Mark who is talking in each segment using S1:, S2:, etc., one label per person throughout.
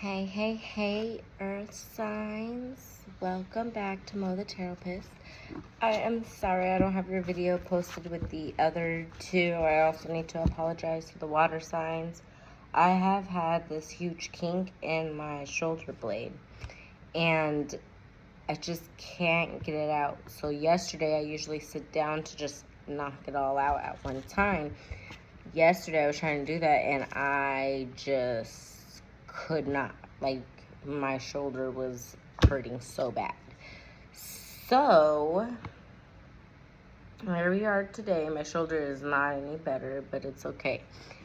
S1: Hey, Earth signs. Welcome back to Mo the Therapist. I am sorry I don't have your video posted with the other two. I also need to apologize to the water signs. I have had this huge kink in my shoulder blade, and I just can't get it out. So yesterday I usually sit down to just knock it all out at one time. Yesterday I was trying to do that, and I just could not. Like, my shoulder was hurting so bad. So here we are today. My shoulder is not any better, but it's okay.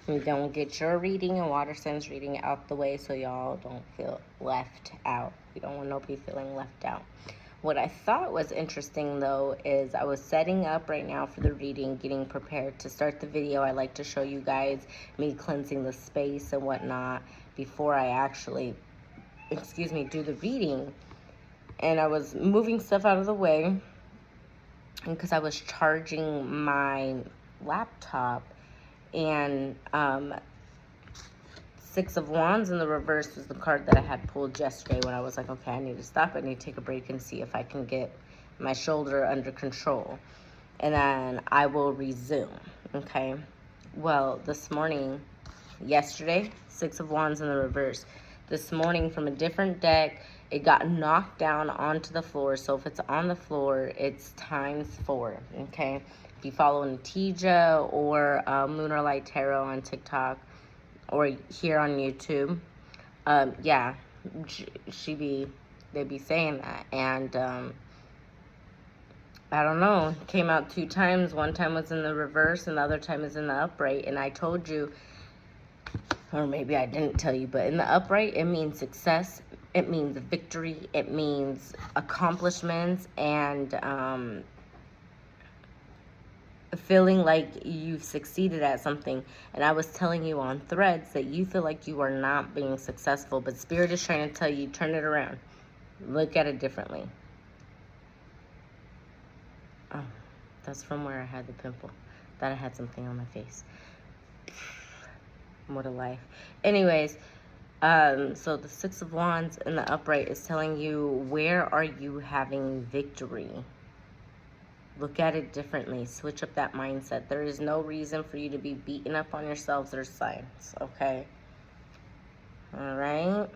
S1: We don't get your reading and water signs reading out the way so y'all don't feel left out. We don't want nobody feeling left out. What I thought was interesting, though, is I was setting up right now for the reading, getting prepared to start the video. I like to show you guys me cleansing the space and whatnot before I actually, do the reading. And I was moving stuff out of the way because I was charging my laptop, and Six of Wands in the reverse was the card that I had pulled yesterday when I was like, okay, I need to stop. I need to take a break and see if I can get my shoulder under control. And then I will resume, okay? Well, this morning, yesterday, Six of Wands in the reverse. This morning from a different deck, it got knocked down onto the floor. So if it's on the floor, it's ×4, okay? If you follow Natija or Lunar Light Tarot on TikTok, or here on YouTube, yeah, they be saying that. And I don't know, came out 2 times. One time was in the reverse and the other time is in the upright. And I told you, or maybe I didn't tell you, but in the upright, it means success, it means victory, it means accomplishments, and feeling like you've succeeded at something. And I was telling you on Threads that you feel like you are not being successful, but Spirit is trying to tell you, turn it around. Look at it differently. Oh, that's from where I had the pimple. Thought I had something on my face. What a life. Anyways, so the Six of Wands in the upright is telling you, where are you having victory? Look at it differently. Switch up that mindset. There is no reason for you to be beating up on yourselves or signs, okay? All right?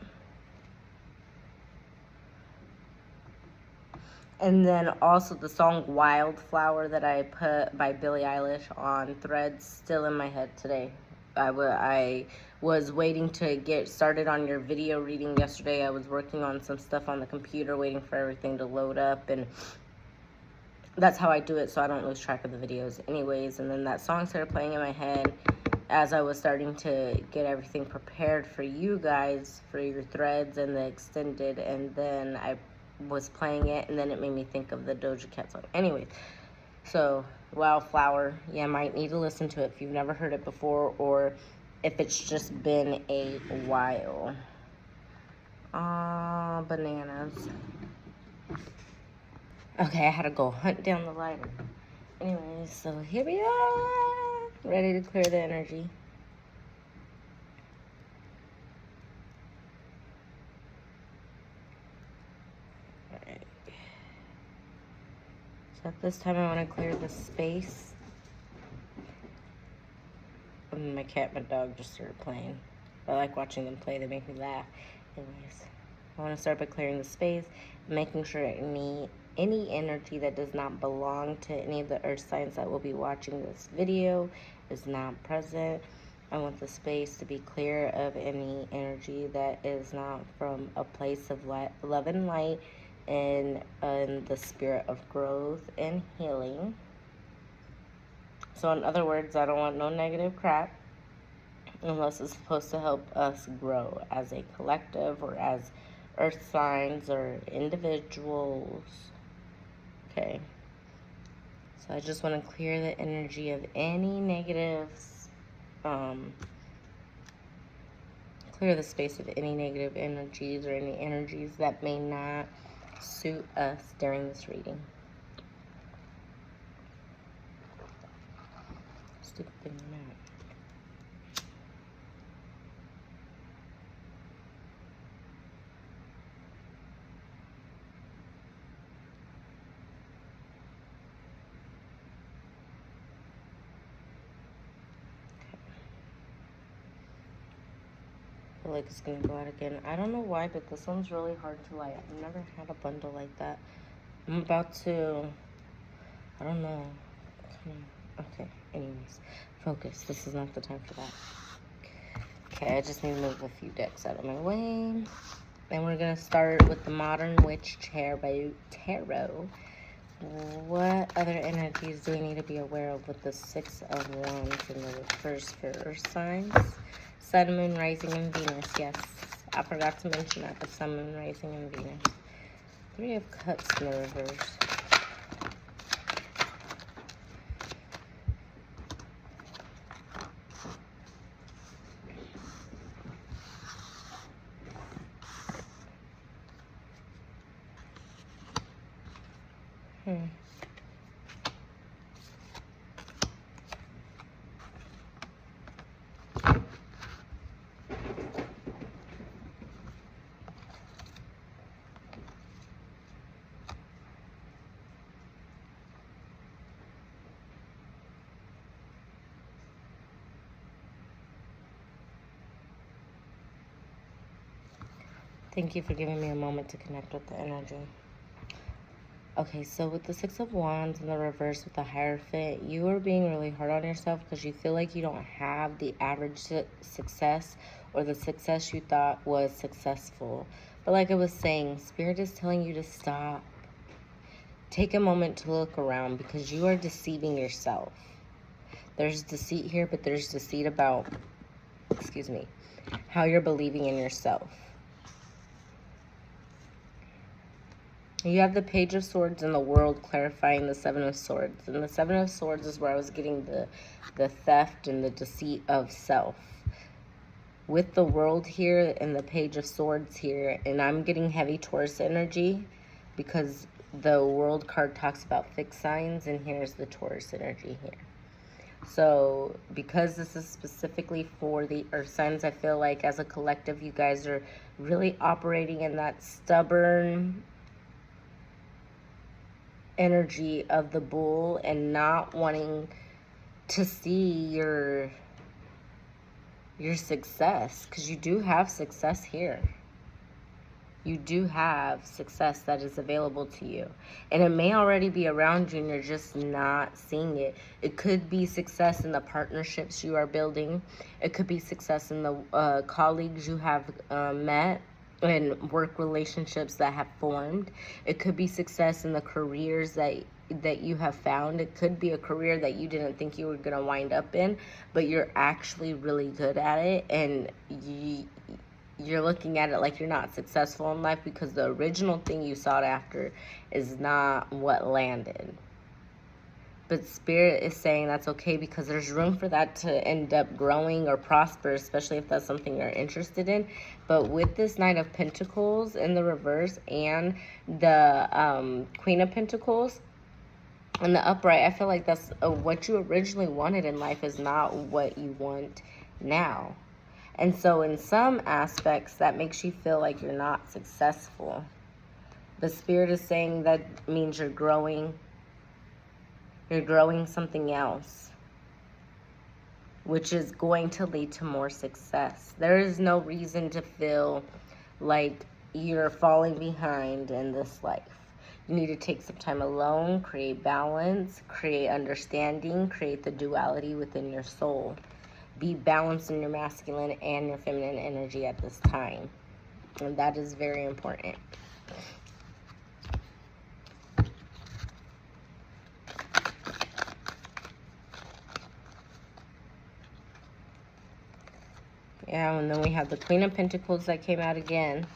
S1: And then also the song Wildflower that I put by Billie Eilish on Threads, still in my head today. I was waiting to get started on your video reading yesterday. I was working on some stuff on the computer, waiting for everything to load up, and that's how I do it so I don't lose track of the videos anyways. And then that song started playing in my head as I was starting to get everything prepared for you guys, for your threads and the extended, and then I was playing it, and then it made me think of the Doja Cat song. Anyways, so Wildflower, yeah, might need to listen to it if you've never heard it before, or if it's just been a while. Bananas. Okay, I had to go hunt down the lighter. Anyways, so here we are, ready to clear the energy. Alright. So at this time I want to clear the space. And my cat and my dog just started playing. I like watching them play, they make me laugh. Anyways, I want to start by clearing the space, making sure any energy that does not belong to any of the earth signs that will be watching this video is not present. I want the space to be clear of any energy that is not from a place of love and light, and the spirit of growth and healing. So in other words, I don't want no negative crap unless it's supposed to help us grow as a collective or as earth signs or individuals. Okay, so I just want to clear the energy of any negatives, clear the space of any negative energies or any energies that may not suit us during this reading. Stupid thing on that. feel like it's gonna go out again. I don't know why, but this one's really hard to light. I've never had a bundle like that. I'm about to, I don't know. Okay, anyways, focus. This is not the time for that. Okay, I just need to move a few decks out of my way. And we're gonna start with the Modern Witch Tarot. What other energies do we need to be aware of with the Six of Wands in the reverse for Earth signs? Sun, Moon, Rising, and Venus. Yes, I forgot to mention that, the Sun, Moon, Rising, and Venus. Three of Cups in the reverse. Thank you for giving me a moment to connect with the energy. Okay, so with the Six of Wands in the reverse with the Hierophant, you are being really hard on yourself because you feel like you don't have the average success or the success you thought was successful. But like I was saying, Spirit is telling you to stop. Take a moment to look around because you are deceiving yourself. There's deceit here, but there's deceit about, how you're believing in yourself. You have the Page of Swords and the World clarifying the Seven of Swords. And the Seven of Swords is where I was getting the theft and the deceit of self. With the World here and the Page of Swords here, and I'm getting heavy Taurus energy because the World card talks about fixed signs, and here's the Taurus energy here. So because this is specifically for the Earth signs, I feel like as a collective, you guys are really operating in that stubborn energy of the bull and not wanting to see your success, because you do have success here. You do have success that is available to you, and it may already be around you and you're just not seeing it. It could be success in the partnerships you are building. It could be success in the colleagues you have met and work relationships that have formed. It could be success in the careers that you have found. It could be a career that you didn't think you were going to wind up in, but you're actually really good at it, and you're looking at it like you're not successful in life because the original thing you sought after is not what landed. But Spirit is saying that's okay because there's room for that to end up growing or prosper, especially if that's something you're interested in. But with this Knight of Pentacles in the reverse and the Queen of Pentacles in the upright, I feel like that's what you originally wanted in life is not what you want now. And so in some aspects, that makes you feel like you're not successful. The Spirit is saying that means you're growing. You're growing something else, which is going to lead to more success. There is no reason to feel like you're falling behind in this life. You need to take some time alone, create balance, create understanding, create the duality within your soul. Be balanced in your masculine and your feminine energy at this time. And that is very important. Yeah, and then we have the Queen of Pentacles that came out again.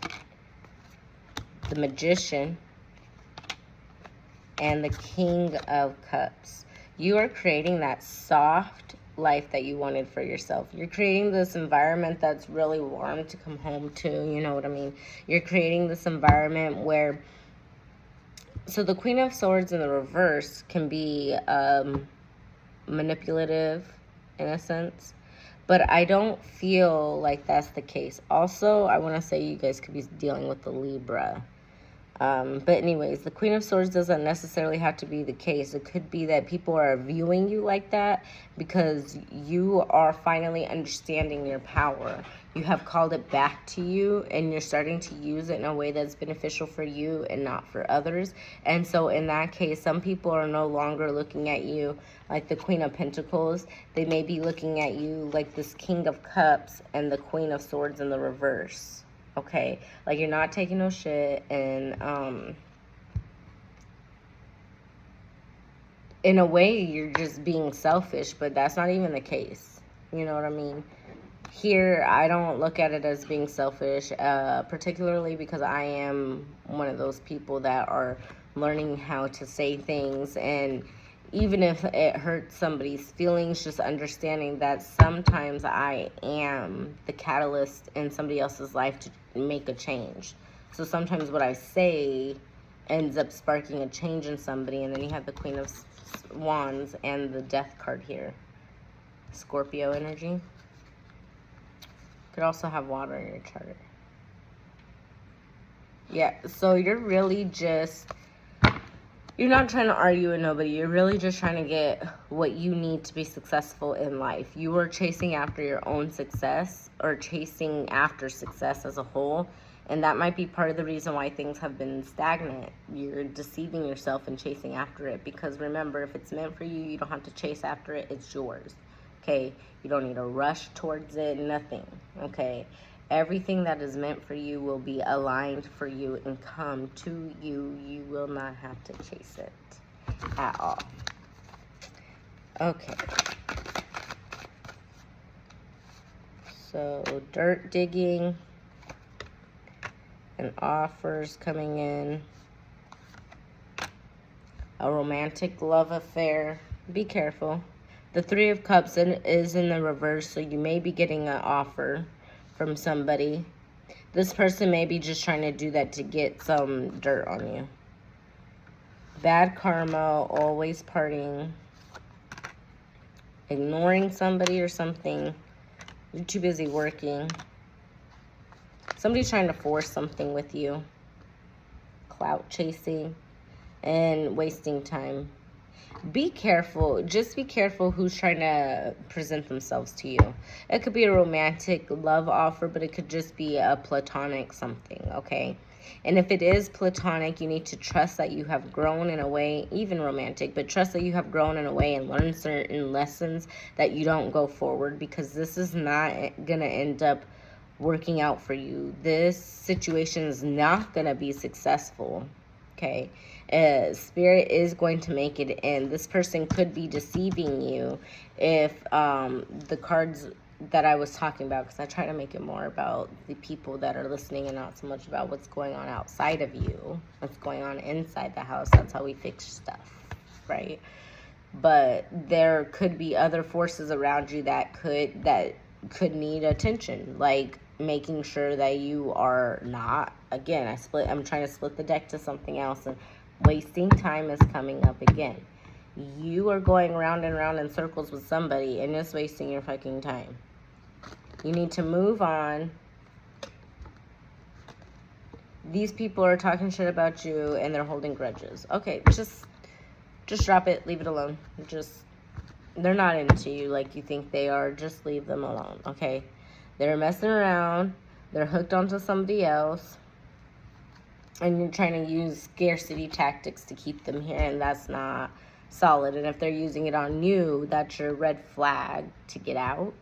S1: The Magician. And the King of Cups. You are creating that soft life that you wanted for yourself. You're creating this environment that's really warm to come home to, you know what I mean? You're creating this environment where, so the Queen of Swords in the reverse can be manipulative in a sense, but I don't feel like that's the case. Also, I want to say you guys could be dealing with the Libra But anyways, the Queen of Swords doesn't necessarily have to be the case. It could be that people are viewing you like that because you are finally understanding your power. You have called it back to you, and you're starting to use it in a way that's beneficial for you and not for others. And so in that case, some people are no longer looking at you like the Queen of Pentacles. They may be looking at you like this King of Cups and the Queen of Swords in the reverse. Okay, like you're not taking no shit, and in a way you're just being selfish, but that's not even the case. You know what I mean? Here, I don't look at it as being selfish, particularly because I am one of those people that are learning how to say things, and even if it hurts somebody's feelings, just understanding that sometimes I am the catalyst in somebody else's life to make a change. So sometimes what I say ends up sparking a change in somebody. And then you have the Queen of Wands and the Death card here. Scorpio energy. Could also have water in your chart. Yeah, so you're really just... You're not trying to argue with nobody. You're really just trying to get what you need to be successful in life. You are chasing after your own success, or chasing after success as a whole. And that might be part of the reason why things have been stagnant. You're deceiving yourself and chasing after it. Because remember, if it's meant for you, you don't have to chase after it. It's yours. Okay? You don't need to rush towards it. Nothing. Okay? Everything that is meant for you will be aligned for you and come to you. You will not have to chase it at all. Okay. So, dirt digging and offers coming in. A romantic love affair. Be careful. The Three of Cups is in the reverse, so you may be getting an offer from somebody. This person may be just trying to do that to get some dirt on you. Bad karma, always partying, ignoring somebody or something. You're too busy working. Somebody's trying to force something with you. Clout chasing and wasting time. Be careful. Just be careful who's trying to present themselves to you. It could be a romantic love offer, but it could just be a platonic something, okay? And if it is platonic, you need to trust that you have grown in a way, even romantic, but trust that you have grown in a way and learned certain lessons that you don't go forward, because this is not going to end up working out for you. This situation is not going to be successful, okay? Spirit is going to make it in. This person could be deceiving you if the cards that I was talking about, because I try to make it more about the people that are listening and not so much about what's going on outside of you, what's going on inside the house. That's how we fix stuff, right? But there could be other forces around you that could need attention, like making sure that you are not, again, I'm trying to split the deck to something else, and wasting time is coming up again. You are going round and round in circles with somebody and it's wasting your fucking time. You need to move on. These people are talking shit about you and they're holding grudges. Okay, just drop it, leave it alone. They're not into you like you think they are. Just leave them alone, okay? They're messing around. They're hooked onto somebody else. And you're trying to use scarcity tactics to keep them here, and that's not solid. And if they're using it on you, that's your red flag to get out.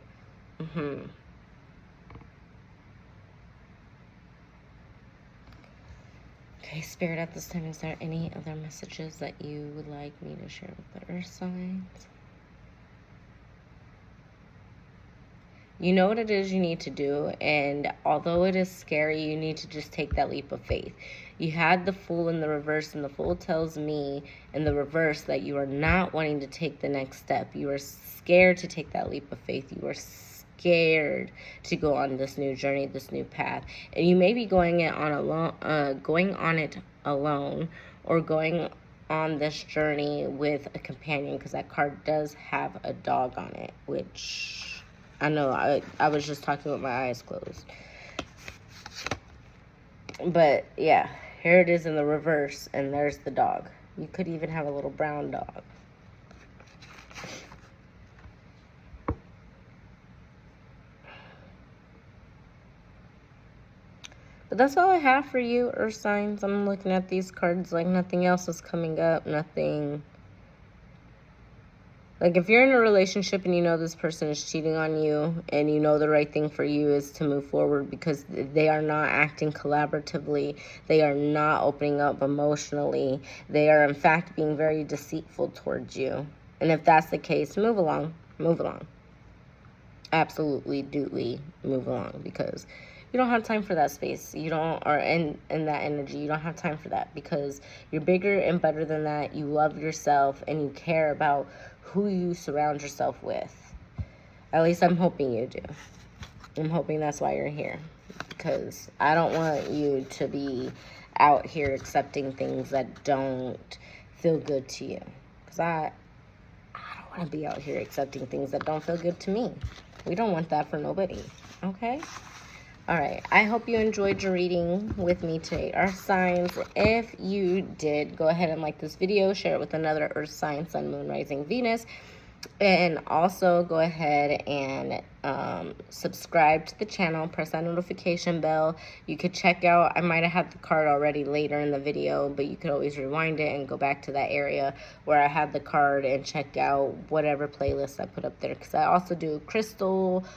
S1: Okay, Spirit, at this time, is there any other messages that you would like me to share with the Earth signs? You know what it is you need to do, and although it is scary, you need to just take that leap of faith. You had the Fool in the reverse, and the Fool tells me in the reverse that you are not wanting to take the next step. You are scared to take that leap of faith. You are scared to go on this new journey, this new path. And you may be going on it alone, or going on this journey with a companion, because that card does have a dog on it, which... I know, I was just talking with my eyes closed. But, yeah, here it is in the reverse, and there's the dog. You could even have a little brown dog. But that's all I have for you, Earth signs. I'm looking at these cards like nothing else is coming up. Nothing. Like, if you're in a relationship and you know this person is cheating on you and you know the right thing for you is to move forward because they are not acting collaboratively, they are not opening up emotionally, they are in fact being very deceitful towards you. And if that's the case, move along. Move along. Absolutely, dootly move along, because you don't have time for that space. You don't, or in that energy, you don't have time for that, because you're bigger and better than that. You love yourself and you care about who you surround yourself with. At least I'm hoping you do. I'm hoping that's why you're here, because I don't want you to be out here accepting things that don't feel good to you, because I don't want to be out here accepting things that don't feel good to me. We don't want that for nobody, okay? All right, I hope you enjoyed your reading with me today, Earth signs. If you did, go ahead and like this video, share it with another Earth sign, Sun, Moon, Rising, Venus. And also go ahead and subscribe to the channel, press that notification bell. You could check out, I might have had the card already later in the video, but you could always rewind it and go back to that area where I had the card and check out whatever playlist I put up there, because I also do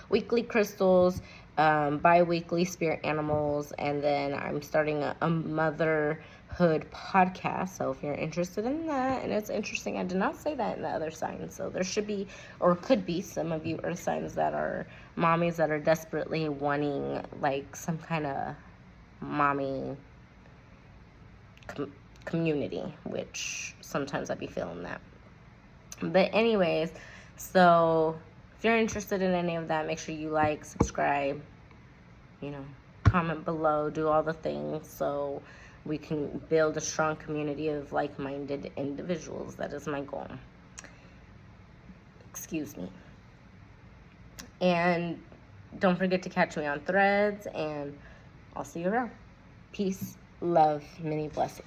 S1: weekly crystals, bi-weekly spirit animals, and then I'm starting a motherhood podcast. So if you're interested in that, and it's interesting, I did not say that in the other signs, so there should be, or could be, some of you Earth signs that are mommies that are desperately wanting like some kind of mommy community, which sometimes I be feeling that. But anyways, so if you're interested in any of that, make sure you like, subscribe, comment below, do all the things so we can build a strong community of like-minded individuals. That is my goal. Excuse me. And don't forget to catch me on Threads, and I'll see you around. Peace, love, many blessings.